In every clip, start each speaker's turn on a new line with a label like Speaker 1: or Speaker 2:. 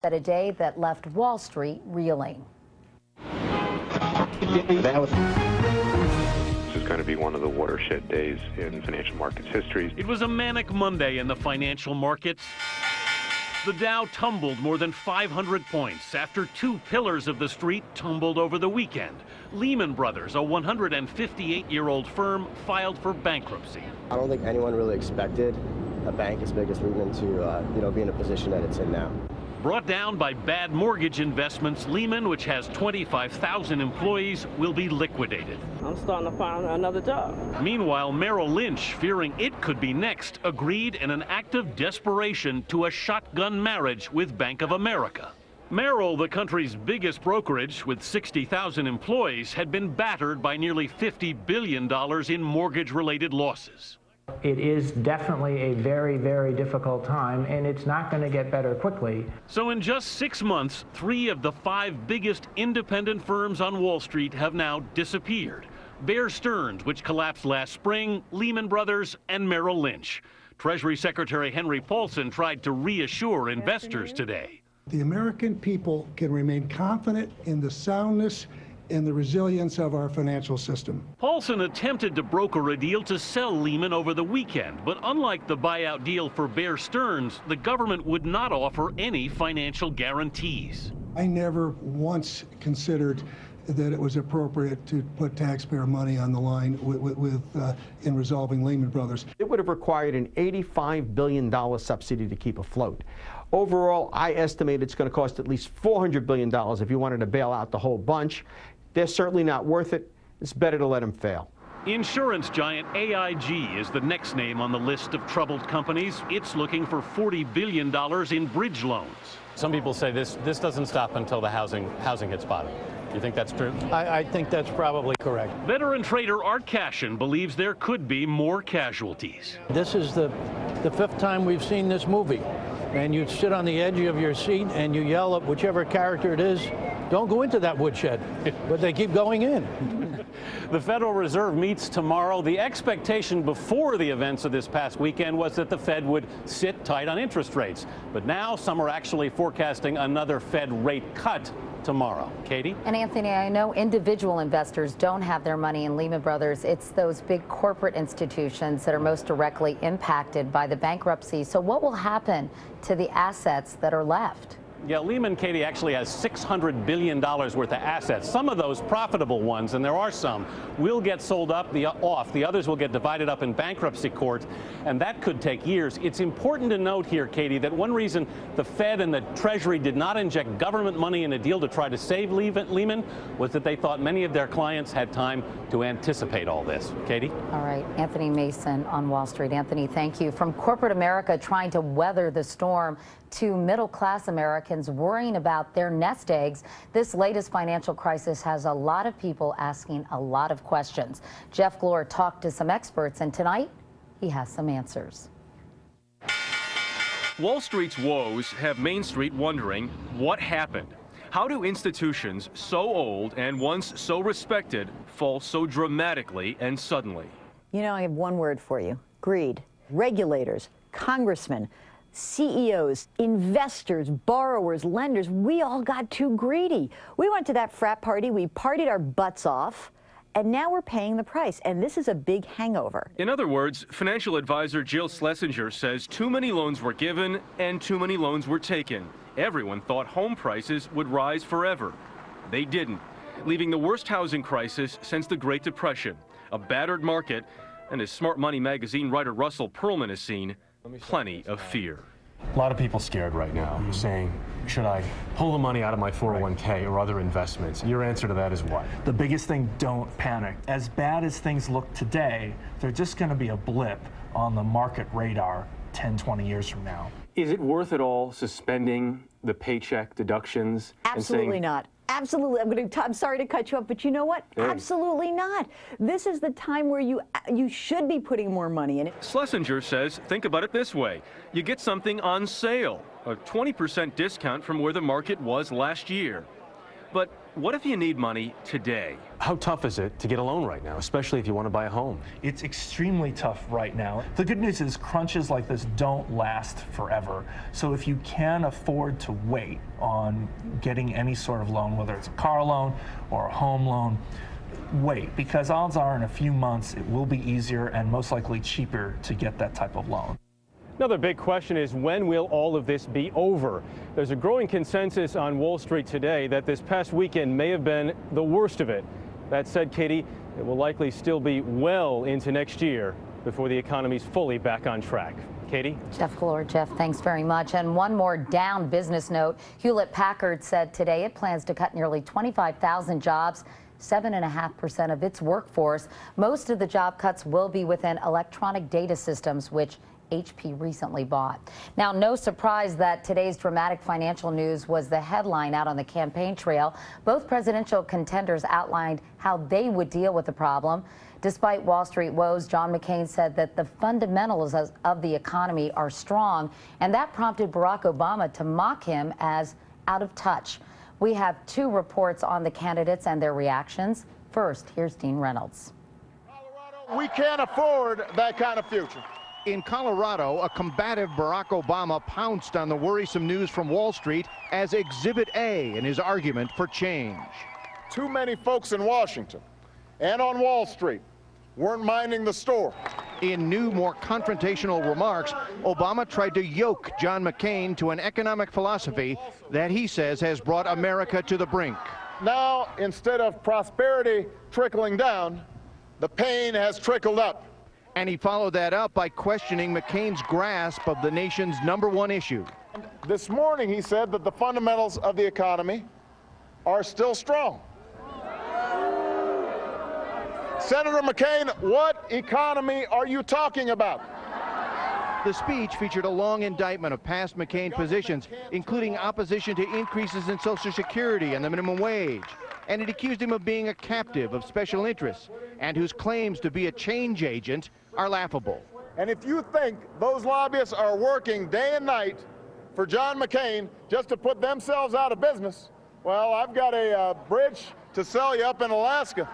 Speaker 1: At a day that left Wall Street reeling.
Speaker 2: This is going to be one of the watershed days in financial markets history.
Speaker 3: It was a manic Monday in the financial markets. The Dow tumbled more than 500 points after two pillars of the street tumbled over the weekend. Lehman Brothers, a 158-year-old firm, filed for bankruptcy.
Speaker 4: I don't think anyone really expected a bank as big as Lehman to be in a position that it's in now.
Speaker 3: Brought down by bad mortgage investments, Lehman, which has 25,000 employees, will be liquidated.
Speaker 5: I'm starting to find another job.
Speaker 3: Meanwhile, Merrill Lynch, fearing it could be next, agreed in an act of desperation to a shotgun marriage with Bank of America. Merrill, the country's biggest brokerage with 60,000 employees, had been battered by nearly $50 billion in mortgage-related losses.
Speaker 6: It is definitely a very, very difficult time, and it's not going to get better quickly.
Speaker 3: So in just 6 months, 3 of the 5 biggest independent firms on Wall Street have now disappeared. Bear Stearns, which collapsed last spring, Lehman Brothers, and Merrill Lynch. Treasury Secretary Henry Paulson tried to reassure investors today.
Speaker 7: The American people can remain confident in the soundness and the resilience of our financial system.
Speaker 3: Paulson attempted to broker a deal to sell Lehman over the weekend, but unlike the buyout deal for Bear Stearns, the government would not offer any financial guarantees.
Speaker 7: I never once considered that it was appropriate to put taxpayer money on the line in resolving Lehman Brothers.
Speaker 8: It would have required an $85 billion subsidy to keep afloat. Overall, I estimate it's going to cost at least $400 billion if you wanted to bail out the whole bunch. They're certainly not worth it. It's better to let them fail.
Speaker 3: Insurance giant AIG is the next name on the list of troubled companies. It's looking for $40 billion in bridge loans.
Speaker 9: Some people say this doesn't stop until the housing hits bottom. Do you think that's true?
Speaker 10: I think that's probably correct.
Speaker 3: Veteran trader Art Cashin believes there could be more casualties.
Speaker 10: This is the 5th time we've seen this movie. And you sit on the edge of your seat and you yell at whichever character it is, don't go into that woodshed. But they keep going in.
Speaker 9: The Federal Reserve meets tomorrow. The expectation before the events of this past weekend was that the Fed would sit tight on interest rates. But now some are actually forecasting another Fed rate cut tomorrow. Katie?
Speaker 1: And Anthony, I know individual investors don't have their money in Lehman Brothers. It's those big corporate institutions that are most directly impacted by the bankruptcy. So what will happen to the assets that are left?
Speaker 9: Yeah, Lehman, Katie, actually has $600 billion worth of assets. Some of those profitable ones, and there are some, will get sold off. The others will get divided up in bankruptcy court, and that could take years. It's important to note here, Katie, that one reason the Fed and the Treasury did not inject government money in a deal to try to save Lehman was that they thought many of their clients had time to anticipate all this. Katie?
Speaker 1: All right, Anthony Mason on Wall Street. Anthony, thank you. From corporate America trying to weather the storm to middle-class Americans worrying about their nest eggs, this latest financial crisis has a lot of people asking a lot of questions. Jeff Glor talked to some experts, and tonight he has some answers.
Speaker 11: Wall Street's woes have Main Street wondering what happened. How do institutions so old and once so respected fall so dramatically and suddenly?
Speaker 12: You know, I have one word for you: greed. Regulators, congressmen, CEOs, investors, borrowers, lenders, we all got too greedy. We went to that frat party, we partied our butts off, and now we're paying the price. And this is a big hangover.
Speaker 11: In other words, financial advisor Jill Schlesinger says too many loans were given and too many loans were taken. Everyone thought home prices would rise forever. They didn't, leaving the worst housing crisis since the Great Depression, a battered market, and as Smart Money magazine writer Russell Perlman has seen, plenty of fear.
Speaker 13: A lot of people scared right now, saying, should I pull the money out of my 401k or other investments? Your answer to that is what?
Speaker 14: The biggest thing, don't panic. As bad as things look today, they're just going to be a blip on the market radar 10, 20 years from now.
Speaker 15: Is it worth it all suspending the paycheck deductions?
Speaker 12: Absolutely not. Absolutely. I'm sorry to cut you off, but you know what? Hey. Absolutely not. This is the time where you should be putting more money in it.
Speaker 11: Schlesinger says, think about it this way. You get something on sale, a 20% discount from where the market was last year. But What if you need money today?
Speaker 13: How tough is it to get a loan right now, especially if you want to buy a home?
Speaker 14: It's extremely tough right now. The good news is crunches like this don't last forever. So if you can afford to wait on getting any sort of loan, whether it's a car loan or a home loan, wait, because odds are in a few months it will be easier and most likely cheaper to get that type of loan.
Speaker 9: Another big question is, when will all of this be over? There's a growing consensus on Wall Street today that this past weekend may have been the worst of it. That said, Katie, it will likely still be well into next year before the economy's fully back on track. Katie?
Speaker 1: Jeff Glor. Jeff, thanks very much. And one more down business note. Hewlett-Packard said today it plans to cut nearly 25,000 jobs, 7.5% of its workforce. Most of the job cuts will be within electronic data systems, which HP recently bought. Now, no surprise that today's dramatic financial news was the headline out on the campaign trail. Both presidential contenders outlined how they would deal with the problem. Despite Wall Street woes, John McCain said that the fundamentals of the economy are strong, and that prompted Barack Obama to mock him as out of touch. We have two reports on the candidates and their reactions. First, here's Dean Reynolds.
Speaker 16: We can't afford that kind of future.
Speaker 17: In Colorado, a combative Barack Obama pounced on the worrisome news from Wall Street as Exhibit A in his argument for change.
Speaker 16: Too many folks in Washington and on Wall Street weren't minding the store.
Speaker 17: In new, more confrontational remarks, Obama tried to yoke John McCain to an economic philosophy that he says has brought America to the brink.
Speaker 16: Now, instead of prosperity trickling down, the pain has trickled up.
Speaker 17: And he followed that up by questioning McCain's grasp of the nation's #1 issue.
Speaker 16: This morning, he said that the fundamentals of the economy are still strong. Senator McCain, what economy are you talking about?
Speaker 17: The speech featured a long indictment of past McCain positions, including opposition to increases in Social Security and the minimum wage. And it accused him of being a captive of special interests and whose claims to be a change agent are laughable.
Speaker 16: And if you think those lobbyists are working day and night for John McCain just to put themselves out of business, well, I've got a bridge to sell you up in Alaska.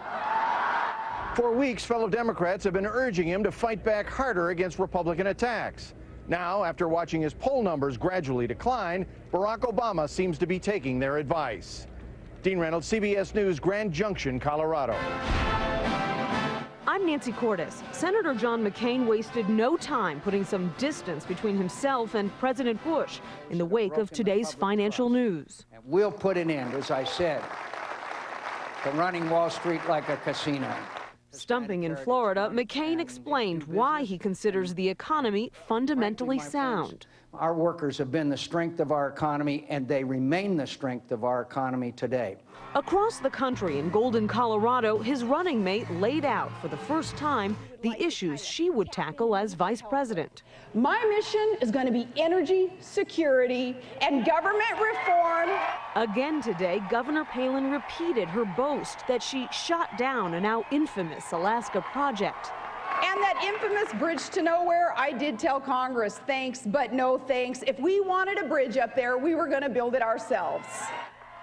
Speaker 17: For weeks, fellow Democrats have been urging him to fight back harder against Republican attacks. Now, after watching his poll numbers gradually decline, Barack Obama seems to be taking their advice. Dean Reynolds, CBS News, Grand Junction, Colorado.
Speaker 18: I'm Nancy Cordes. Senator John McCain wasted no time putting some distance between himself and President Bush in the wake of today's financial news.
Speaker 19: We'll put an end, as I said, to running Wall Street like a casino.
Speaker 18: Stumping in Florida, McCain explained why he considers the economy fundamentally sound.
Speaker 19: Our workers have been the strength of our economy, and they remain the strength of our economy today.
Speaker 18: Across the country in Golden, Colorado, his running mate laid out for the first time the issues she would tackle as vice president.
Speaker 20: My mission is going to be energy, security, and government reform.
Speaker 18: Again today, Governor Palin repeated her boast that she shot down a now infamous Alaska project.
Speaker 20: And that infamous bridge to nowhere, I did tell Congress, thanks, but no thanks. If we wanted a bridge up there, we were going to build it ourselves.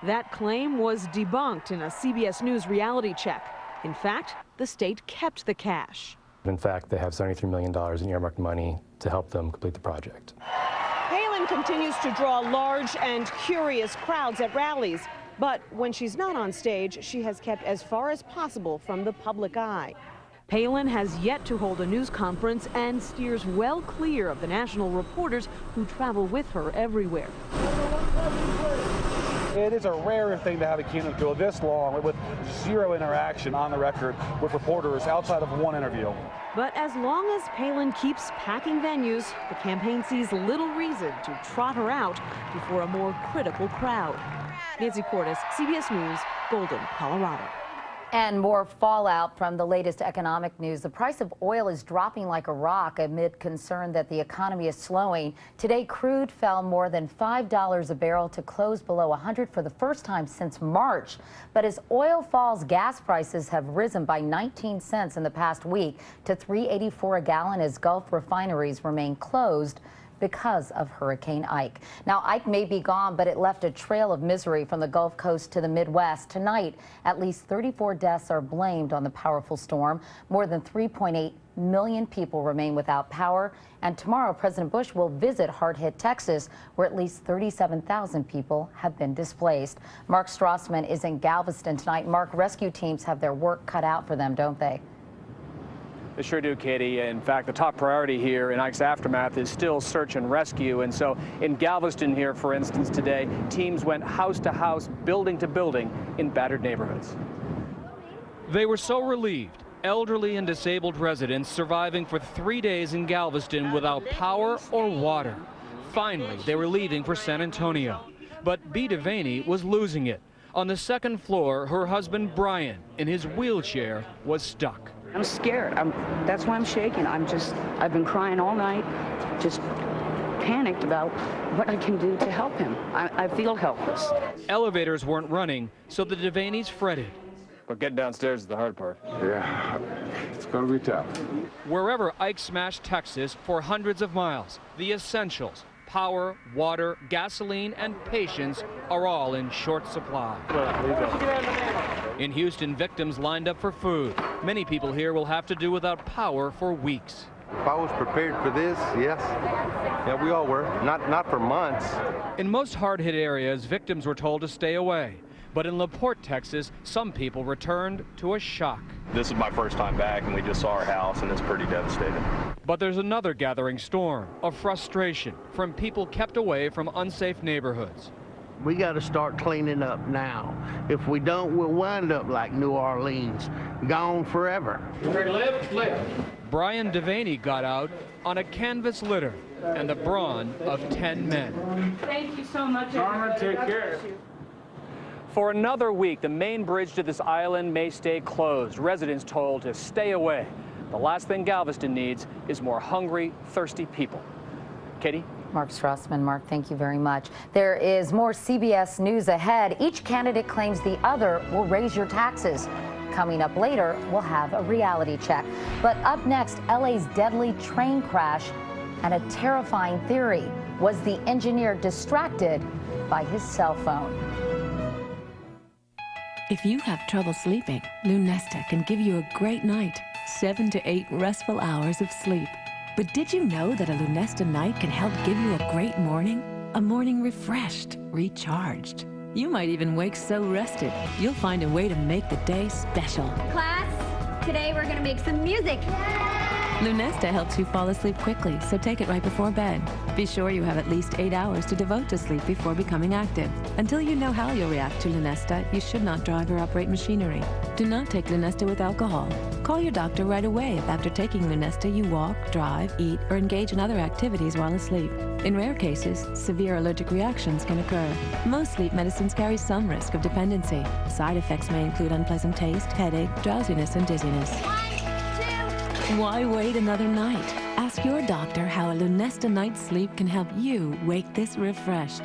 Speaker 18: That claim was debunked in a CBS News reality check. In fact, the state kept the cash.
Speaker 13: In fact, they have $73 million in earmarked money to help them complete the project.
Speaker 18: Palin continues to draw large and curious crowds at rallies. But when she's not on stage, she has kept as far as possible from the public eye. Palin has yet to hold a news conference and steers well clear of the national reporters who travel with her everywhere.
Speaker 21: It is a rare thing to have a keynote go this long with zero interaction on the record with reporters outside of one interview.
Speaker 18: But as long as Palin keeps packing venues, the campaign sees little reason to trot her out before a more critical crowd. Nancy Cordes, CBS News, Golden, Colorado.
Speaker 1: And more fallout from the latest economic news. The price of oil is dropping like a rock amid concern that the economy is slowing. Today, crude fell more than $5 a barrel to close below 100 for the first time since March. But as oil falls, gas prices have risen by 19 cents in the past week to $3.84 a gallon as Gulf refineries remain closed. because of Hurricane Ike. Now, Ike may be gone, but it left a trail of misery from the Gulf Coast to the Midwest. Tonight, at least 34 deaths are blamed on the powerful storm. More than 3.8 million people remain without power. And tomorrow, President Bush will visit hard-hit Texas, where at least 37,000 people have been displaced. Mark Strassman is in Galveston tonight. Mark, rescue teams have their work cut out for them, don't they?
Speaker 2: They sure do, Katie. In fact, the top priority here in Ike's aftermath is still search and rescue. And so in Galveston here, for instance, today, teams went house to house, building to building in battered neighborhoods.
Speaker 22: They were so relieved. Elderly and disabled residents surviving for 3 days in Galveston without power or water. Finally, they were leaving for San Antonio. But B. Devaney was losing it. On the second floor, her husband, Brian, in his wheelchair, was stuck.
Speaker 23: I'm scared. That's why I'm shaking. I've been crying all night, just panicked about what I can do to help him. I feel helpless.
Speaker 22: Elevators weren't running, so the Devaneys fretted.
Speaker 24: But getting downstairs is the hard part.
Speaker 25: Yeah, it's going to be tough.
Speaker 22: Wherever Ike smashed Texas for hundreds of miles, the essentials, power, water, gasoline, and patience are all in short supply. In Houston, victims lined up for food. Many people here will have to do without power for weeks.
Speaker 26: If I was prepared for this, yes. Yeah, we all were. Not for months.
Speaker 22: In most hard-hit areas, victims were told to stay away. But in La Porte, Texas, some people returned to a shock.
Speaker 27: This is my first time back, and we just saw our house, and it's pretty devastating.
Speaker 22: But there's another gathering storm of frustration from people kept away from unsafe neighborhoods.
Speaker 28: We got to start cleaning up now. If we don't, we'll wind up like New Orleans, gone forever.
Speaker 22: Lift. Brian Devaney got out on a canvas litter and the brawn of 10 men.
Speaker 23: Thank you so much.
Speaker 22: Carmen, take care.
Speaker 2: For another week, the main bridge to this island may stay closed. Residents told to stay away. The last thing Galveston needs is more hungry, thirsty people. Katie?
Speaker 1: Mark Strassman. Mark, thank you very much. There is more CBS News ahead. Each candidate claims the other will raise your taxes. Coming up later, we'll have a reality check. But up next, LA's deadly train crash and a terrifying theory. Was the engineer distracted by his cell phone?
Speaker 29: If you have trouble sleeping, Lunesta can give you a great night, 7 to 8 restful hours of sleep. But did you know that a Lunesta night can help give you a great morning? A morning refreshed, recharged. You might even wake so rested, you'll find a way to make the day special.
Speaker 30: Class, today we're gonna make some music.
Speaker 29: Lunesta helps you fall asleep quickly, so take it right before bed. Be sure you have at least 8 hours to devote to sleep before becoming active. Until you know how you'll react to Lunesta, you should not drive or operate machinery. Do not take Lunesta with alcohol. Call your doctor right away if after taking Lunesta you walk, drive, eat, or engage in other activities while asleep. In rare cases, severe allergic reactions can occur. Most sleep medicines carry some risk of dependency. Side effects may include unpleasant taste, headache, drowsiness, and dizziness. Why wait another night? Ask your doctor how a Lunesta night's sleep can help you wake this refreshed.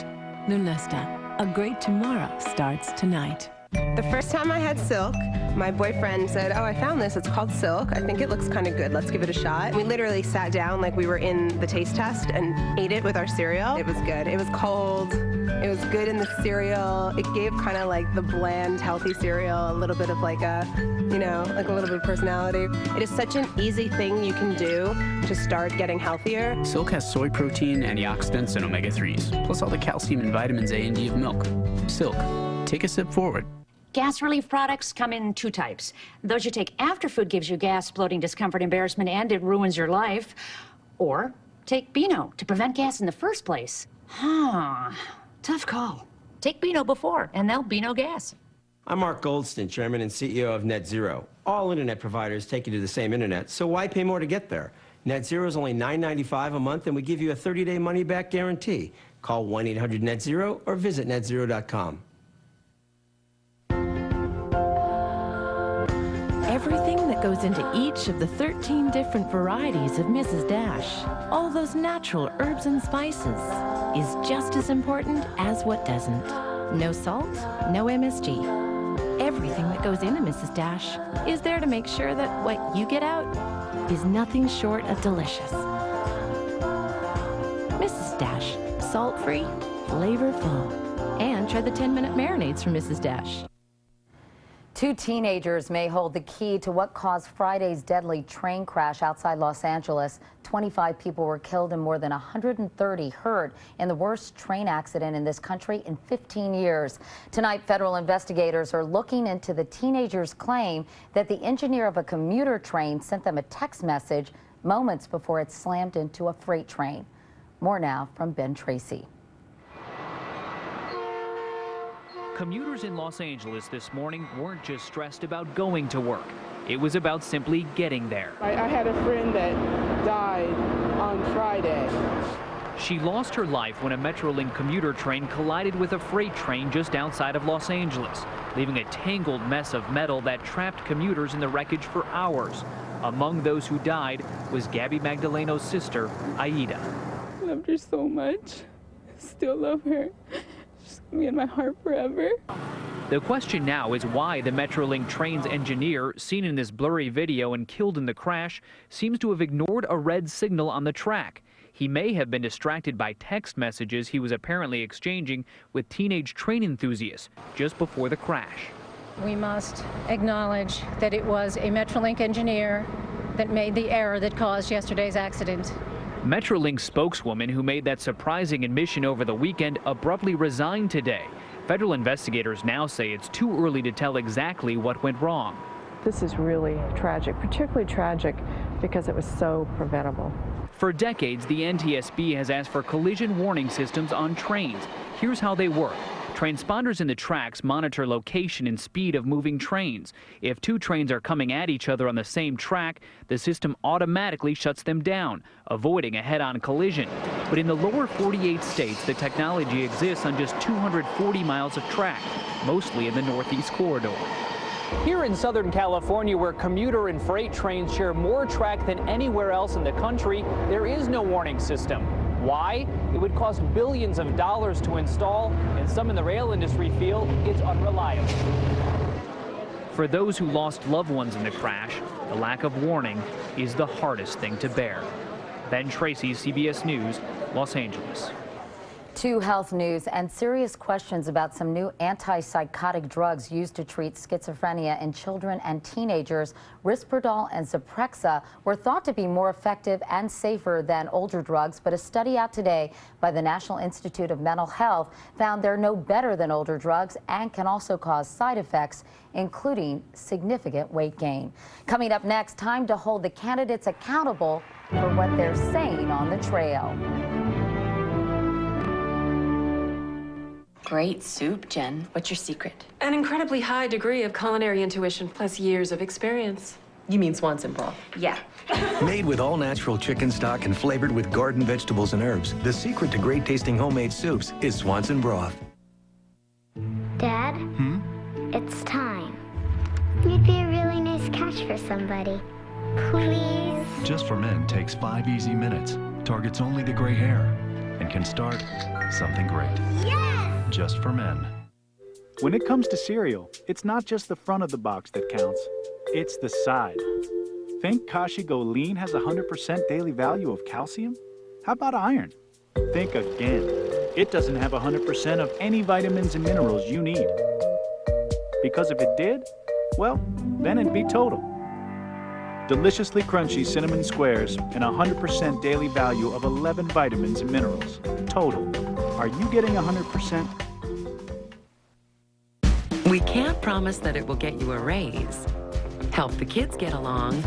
Speaker 29: Lunesta, a great tomorrow starts tonight.
Speaker 31: The first time I had Silk, my boyfriend said, "Oh, I found this. It's called Silk. I think it looks kind of good. Let's give it a shot." We literally sat down like we were in the taste test and ate it with our cereal. It was good. It was cold. It was good in the cereal. It gave kind of like the bland, healthy cereal a little bit of like a, you know, like a little bit of personality. It is such an easy thing you can do to start getting healthier.
Speaker 32: Silk has soy protein, antioxidants, and omega-3s, plus all the calcium and vitamins A and D of milk. Silk. Take a step forward.
Speaker 33: Gas relief products come in 2 types. Those you take after food gives you gas, bloating, discomfort, embarrassment, and it ruins your life. Or take Beano to prevent gas in the first place. Tough call. Take Beano before, and they'll Beano gas.
Speaker 34: I'm Mark Goldston, Chairman and CEO of Net Zero. All internet providers take you to the same internet, so why pay more to get there? Net Zero is only $9.95 a month, and we give you a 30-day money-back guarantee. Call 1-800-NET-ZERO or visit netzero.com.
Speaker 29: Everything that goes into each of the 13 different varieties of Mrs. Dash, all those natural herbs and spices, is just as important as what doesn't. No salt, no MSG. Everything that goes into Mrs. Dash is there to make sure that what you get out is nothing short of delicious. Mrs. Dairy-free, flavorful. And try the 10-minute marinades from Mrs. Dash.
Speaker 1: 2 teenagers may hold the key to what caused Friday's deadly train crash outside Los Angeles. 25 people were killed and more than 130 hurt in the worst train accident in this country in 15 years. Tonight, federal investigators are looking into the teenagers' claim that the engineer of a commuter train sent them a text message moments before it slammed into a freight train. More now from Ben Tracy.
Speaker 22: Commuters in Los Angeles this morning weren't just stressed about going to work. It was about simply getting there.
Speaker 3: I had a friend that died on Friday.
Speaker 22: She lost her life when a Metrolink commuter train collided with a freight train just outside of Los Angeles, leaving a tangled mess of metal that trapped commuters in the wreckage for hours. Among those who died was Gabby Magdaleno's sister, Aida.
Speaker 4: I loved her so much. I still love her. She's gonna be in my heart forever.
Speaker 22: The question now is why the Metrolink train's engineer, seen in this blurry video and killed in the crash, seems to have ignored a red signal on the track. He may have been distracted by text messages he was apparently exchanging with teenage train enthusiasts just before the crash.
Speaker 5: We must acknowledge that it was a Metrolink engineer that made the error that caused yesterday's accident.
Speaker 22: Metrolink spokeswoman who made that surprising admission over the weekend abruptly resigned today. Federal investigators now say it's too early to tell exactly what went wrong.
Speaker 6: This is really tragic, particularly tragic because it was so preventable.
Speaker 22: For decades, the NTSB has asked for collision warning systems on trains. Here's how they work. Transponders in the tracks monitor location and speed of moving trains. If 2 trains are coming at each other on the same track, the system automatically shuts them down, avoiding a head-on collision. But in the lower 48 states, the technology exists on just 240 miles of track, mostly in the Northeast corridor. Here in Southern California, where commuter and freight trains share more track than anywhere else in the country, there is no warning system. Why? It would cost billions of dollars to install, and some in the rail industry feel it's unreliable. For those who lost loved ones in the crash, the lack of warning is the hardest thing to bear. Ben Tracy, CBS News, Los Angeles.
Speaker 1: To health news and serious questions about some new antipsychotic drugs used to treat schizophrenia in children and teenagers. Risperdal and Zyprexa were thought to be more effective and safer than older drugs, but a study out today by the National Institute of Mental Health found they're no better than older drugs and can also cause side effects, including significant weight gain. Coming up next, time to hold the candidates accountable for what they're saying on the trail.
Speaker 7: Great soup, Jen. What's your secret?
Speaker 8: An incredibly high degree of culinary intuition plus years of experience. You mean Swanson broth?
Speaker 7: Yeah.
Speaker 9: Made with all-natural chicken stock and flavored with garden vegetables and herbs, the secret to great-tasting homemade soups is Swanson broth.
Speaker 10: Dad? It's time. You'd be a really nice catch for somebody. Please?
Speaker 11: Just for Men takes 5 easy minutes, targets only the gray hair, and can start something great.
Speaker 10: Yes!
Speaker 11: Just for Men.
Speaker 12: When it comes to cereal, it's not just the front of the box that counts, it's the side. Think Kashi Go Lean has 100% daily value of calcium? How about iron? Think again. It doesn't have 100% of any vitamins and minerals you need. Because if it did, well, then it'd be Total. Deliciously crunchy cinnamon squares and 100% daily value of 11 vitamins and minerals. Total. Are you getting 100%?
Speaker 29: We can't promise that it will get you a raise, help the kids get along,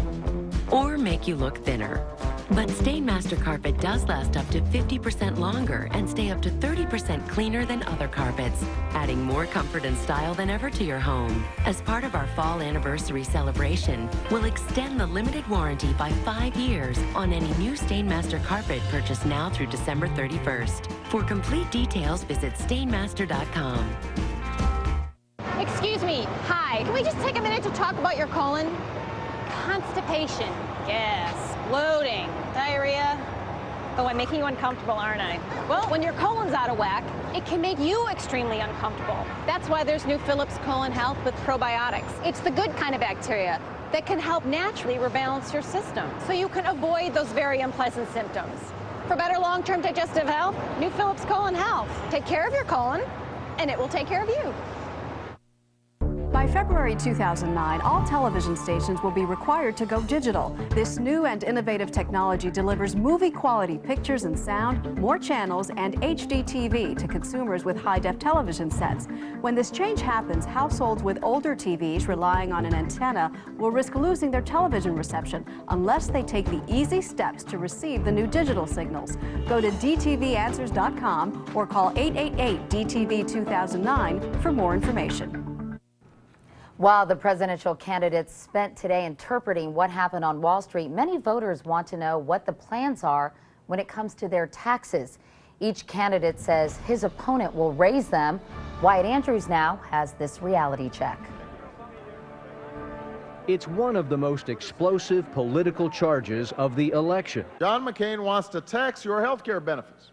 Speaker 29: or make you look thinner. But Stainmaster Carpet does last up to 50% longer and stay up to 30% cleaner than other carpets, adding more comfort and style than ever to your home. As part of our fall anniversary celebration, we'll extend the limited warranty by 5 years on any new Stainmaster carpet purchased now through December 31st. For complete details, visit stainmaster.com.
Speaker 14: Excuse me, hi. Can we just take a minute to talk about your colon? Constipation, gas, bloating, diarrhea. Oh, I'm making you uncomfortable, aren't I? Well, when your colon's out of whack, it can make you extremely uncomfortable. That's why there's new Philips Colon Health with probiotics. It's the good kind of bacteria that can help naturally rebalance your system so you can avoid those very unpleasant symptoms. For better long-term digestive health, new Philips Colon Health. Take care of your colon, and it will take care of you.
Speaker 13: By February 2009, all television stations will be required to go digital. This new and innovative technology delivers movie-quality pictures and sound, more channels, and HD TV to consumers with high-def television sets. When this change happens, households with older TVs relying on an antenna will risk losing their television reception unless they take the easy steps to receive the new digital signals. Go to dtvanswers.com or call 888-DTV-2009 for more information.
Speaker 1: While the presidential candidates spent today interpreting what happened on Wall Street, many voters want to know what the plans are when it comes to their taxes. Each candidate says his opponent will raise them. Wyatt Andrews now has this reality check.
Speaker 15: It's one of the most explosive political charges of the election.
Speaker 16: John McCain wants to tax your health care benefits.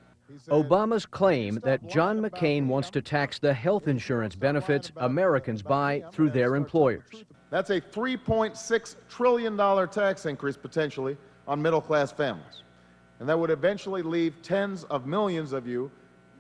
Speaker 15: Obama's claim that John McCain wants to tax the health insurance benefits Americans buy through their employers.
Speaker 16: That's a $3.6 trillion tax increase potentially on middle-class families. And that would eventually leave tens of millions of you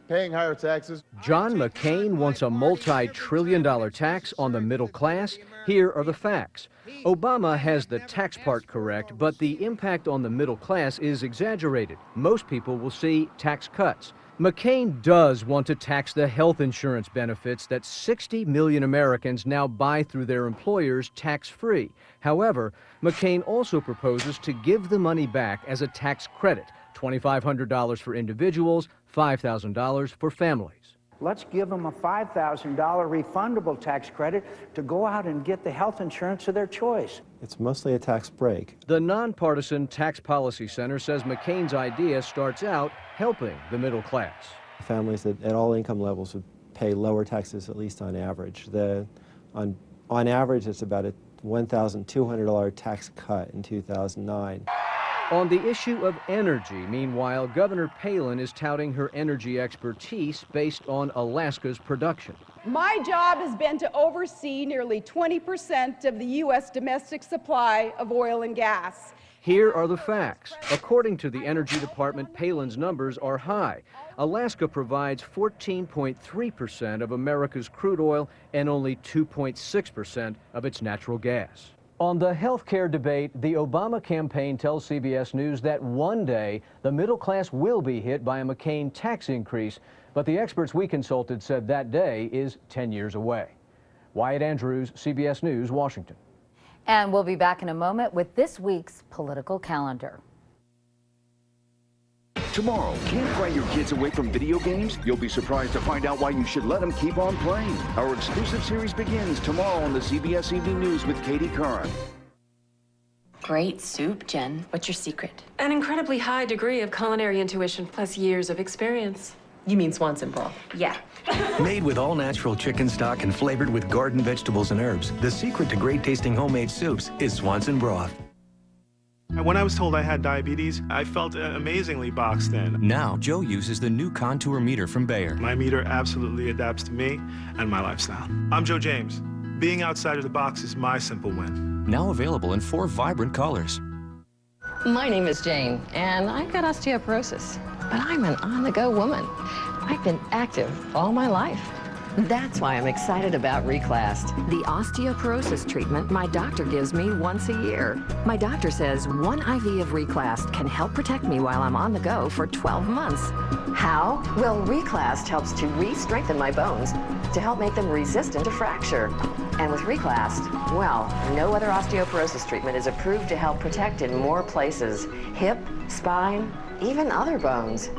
Speaker 16: paying higher taxes.
Speaker 15: John McCain wants a multi-trillion-dollar tax on the middle class. Here are the facts. Obama has the tax part correct, but the impact on the middle class is exaggerated. Most people will see tax cuts. McCain does want to tax the health insurance benefits that 60 million Americans now buy through their employers tax-free. However, McCain also proposes to give the money back as a tax credit, $2,500 for individuals, $5,000 for families.
Speaker 17: Let's give them a $5,000 refundable tax credit to go out and get the health insurance of their choice.
Speaker 18: It's mostly a tax break.
Speaker 15: The nonpartisan Tax Policy Center says McCain's idea starts out helping the middle class.
Speaker 18: Families at all income levels would pay lower taxes, at least on average. On average, it's about a $1,200 tax cut in 2009.
Speaker 15: On the issue of energy, meanwhile, Governor Palin is touting her energy expertise based on Alaska's production.
Speaker 19: My job has been to oversee nearly 20% of the U.S. domestic supply of oil and gas.
Speaker 15: Here are the facts. According to the Energy Department, Palin's numbers are high. Alaska provides 14.3% of America's crude oil and only 2.6% of its natural gas. On the health care debate, the Obama campaign tells CBS News that one day the middle class will be hit by a McCain tax increase, but the experts we consulted said that day is 10 years away. Wyatt Andrews, CBS News, Washington.
Speaker 1: And we'll be back in a moment with this week's political calendar.
Speaker 20: Tomorrow, can't pry your kids away from video games? You'll be surprised to find out why you should let them keep on playing. Our exclusive series begins tomorrow on the CBS Evening News with Katie Curran.
Speaker 7: Great soup, Jen. What's your secret?
Speaker 8: An incredibly high degree of culinary intuition plus years of experience. You mean Swanson broth? Yeah.
Speaker 9: Made with all-natural chicken stock and flavored with garden vegetables and herbs, the secret to great-tasting homemade soups is Swanson broth.
Speaker 21: When I was told I had diabetes, I felt amazingly boxed in.
Speaker 23: Now, Joe uses the new Contour meter from Bayer.
Speaker 21: My meter absolutely adapts to me and my lifestyle. I'm Joe James. Being outside of the box is my simple win.
Speaker 23: Now available in 4 vibrant colors.
Speaker 24: My name is Jane, and I've got osteoporosis, but I'm an on-the-go woman. I've been active all my life. That's why I'm excited about Reclast, the osteoporosis treatment my doctor gives me once a year. My doctor says one IV of Reclast can help protect me while I'm on the go for 12 months. How? Well, Reclast helps to re-strengthen my bones to help make them resistant to fracture. And with Reclast, well, no other osteoporosis treatment is approved to help protect in more places: hip, spine, even other bones.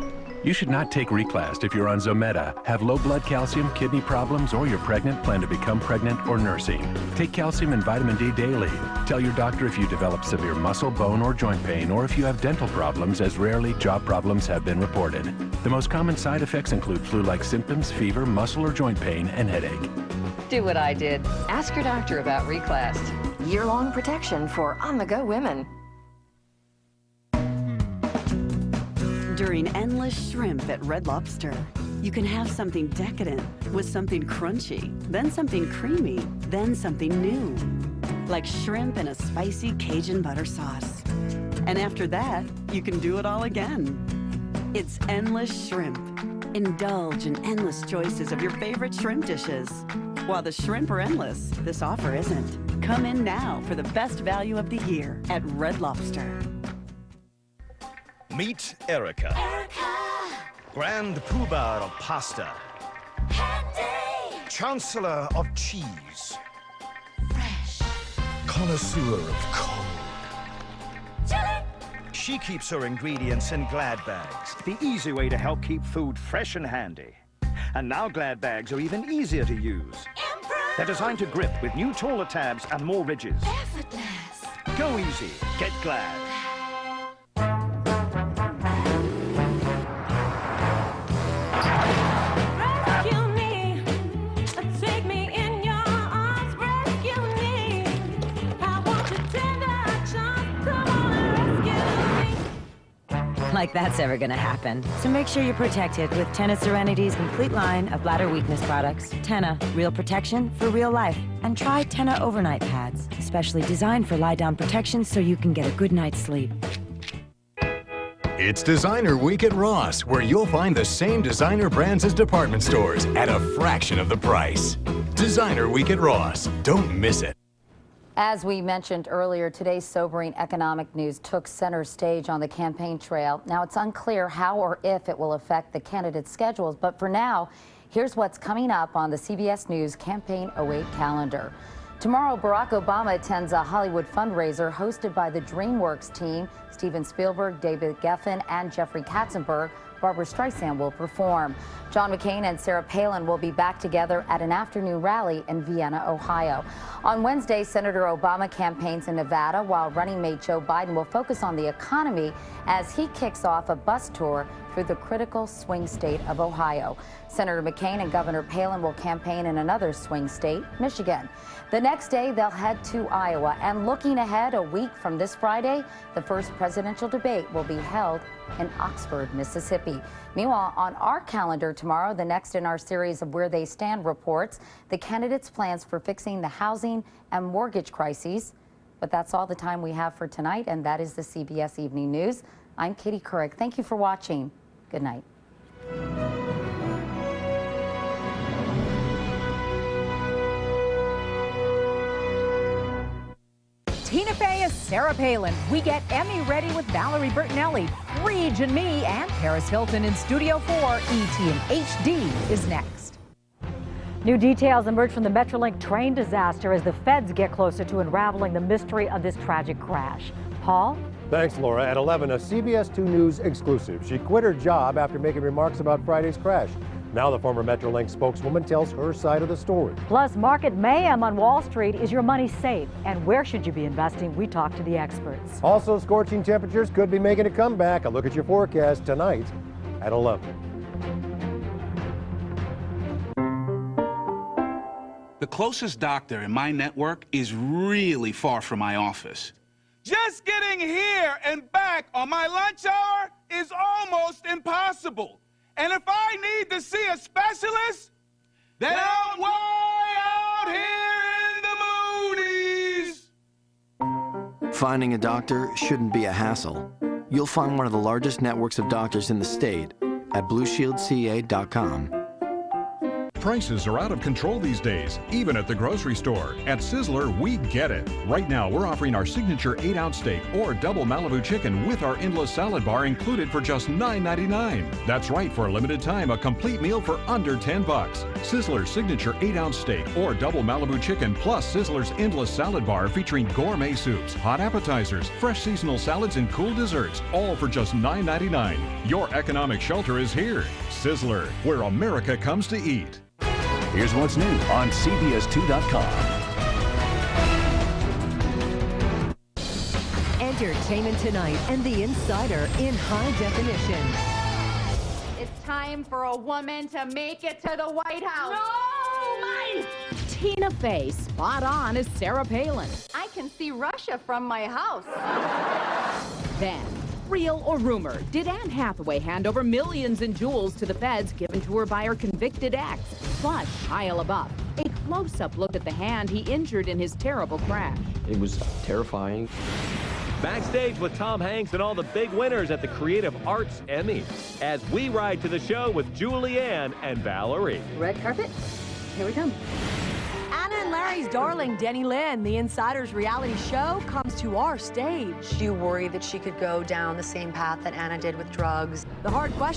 Speaker 11: You should not take Reclast if you're on Zometa, have low blood calcium, kidney problems, or you're pregnant, plan to become pregnant, or nursing. Take calcium and vitamin D daily. Tell your doctor if you develop severe muscle, bone, or joint pain, or if you have dental problems, as rarely job problems have been reported. The most common side effects include flu-like symptoms, fever, muscle or joint pain, and headache.
Speaker 24: Do what I did. Ask your doctor about Reclast. Year-long protection for on-the-go women.
Speaker 25: During endless shrimp at Red Lobster, you can have something decadent with something crunchy, then something creamy, then something new. Like shrimp in a spicy Cajun butter sauce. And after that, you can do it all again. It's endless shrimp. Indulge in endless choices of your favorite shrimp dishes. While the shrimp are endless, this offer isn't. Come in now for the best value of the year at Red Lobster.
Speaker 2: Meet Erica. Grand Poobah of pasta. Chancellor of cheese. Fresh. Connoisseur of cold. Chili. She keeps her ingredients in Glad bags.
Speaker 3: The easy way to help keep food fresh and handy. And now Glad bags are even easier to use. They're designed to grip with new taller tabs and more ridges. Effortless. Go easy. Get Glad.
Speaker 4: Like that's ever gonna happen. So make sure you're protected with Tena Serenity's complete line of bladder weakness products. Tena, real protection for real life. And try Tena overnight pads, especially designed for lie-down protection so you can get a good night's sleep.
Speaker 5: It's Designer Week at Ross, where you'll find the same designer brands as department stores at a fraction of the price. Designer Week at Ross. Don't miss it.
Speaker 1: As we mentioned earlier, today's sobering economic news took center stage on the campaign trail. Now, it's unclear how or if it will affect the candidates' schedules, but for now, here's what's coming up on the CBS News Campaign 08 calendar. Tomorrow, Barack Obama attends a Hollywood fundraiser hosted by the DreamWorks team. Steven Spielberg, David Geffen, and Jeffrey Katzenberg. Barbara Streisand will perform. John McCain and Sarah Palin will be back together at an afternoon rally in Vienna, Ohio. On Wednesday, Senator Obama campaigns in Nevada, while running mate Joe Biden will focus on the economy as he kicks off a bus tour through the critical swing state of Ohio. Senator McCain and Governor Palin will campaign in another swing state, Michigan. The next day, they'll head to Iowa. And looking ahead, a week from this Friday, the first presidential debate will be held in Oxford, Mississippi. Meanwhile, on our calendar tomorrow, the next in our series of Where They Stand reports the candidates' plans for fixing the housing and mortgage crises. But that's all the time we have for tonight, and that is the CBS Evening News. I'm Katie Couric. Thank you for watching. Good night.
Speaker 6: Tina Fey as Sarah Palin. We get Emmy ready with Valerie Bertinelli, Reg and me, and Paris Hilton in Studio 4. ET in HD is next.
Speaker 22: New details emerge from the Metrolink train disaster as the feds get closer to unraveling the mystery of this tragic crash. Paul?
Speaker 26: Thanks, Laura. At 11, a CBS 2 News exclusive. She quit her job after making remarks about Friday's crash. Now the former Metrolink spokeswoman tells her side of the story.
Speaker 22: Plus, market mayhem on Wall Street. Is your money safe? And where should you be investing? We talk to the experts.
Speaker 26: Also, scorching temperatures could be making a comeback. A look at your forecast tonight at 11.
Speaker 27: The closest doctor in my network is really far from my office.
Speaker 28: Just getting here and back on my lunch hour is almost impossible. And if I need to see a specialist, then I'm way out here in the boonies.
Speaker 30: Finding a doctor shouldn't be a hassle. You'll find one of the largest networks of doctors in the state at BlueShieldCA.com.
Speaker 31: Prices are out of control these days, even at the grocery store. At Sizzler, we get it. Right now, we're offering our signature 8-ounce steak or double Malibu chicken with our endless salad bar included for just $9.99. That's right, for a limited time, a complete meal for under $10. Sizzler's signature 8-ounce steak or double Malibu chicken plus Sizzler's endless salad bar featuring gourmet soups, hot appetizers, fresh seasonal salads, and cool desserts, all for just $9.99. Your economic shelter is here. Sizzler, where America comes to eat.
Speaker 11: Here's what's new on CBS2.com.
Speaker 32: Entertainment Tonight and The Insider in high definition.
Speaker 33: It's time for a woman to make it to the White House. No, mine!
Speaker 6: Tina Fey, spot on as Sarah Palin.
Speaker 33: I can see Russia from my house.
Speaker 6: Then, real or rumor, did Anne Hathaway hand over millions in jewels to the feds given to her by her convicted ex? Plus, Shia LaBeouf, a close-up look at the hand he injured in his terrible crash.
Speaker 34: It was terrifying.
Speaker 7: Backstage with Tom Hanks and all the big winners at the Creative Arts Emmys as we ride to the show with Julianne and Valerie.
Speaker 8: Red carpet, here we come.
Speaker 32: Anna and Larry's darling, Denny Lynn, the Insider's reality show, comes to our stage.
Speaker 8: Do you worry that she could go down the same path that Anna did with drugs?
Speaker 32: The hard question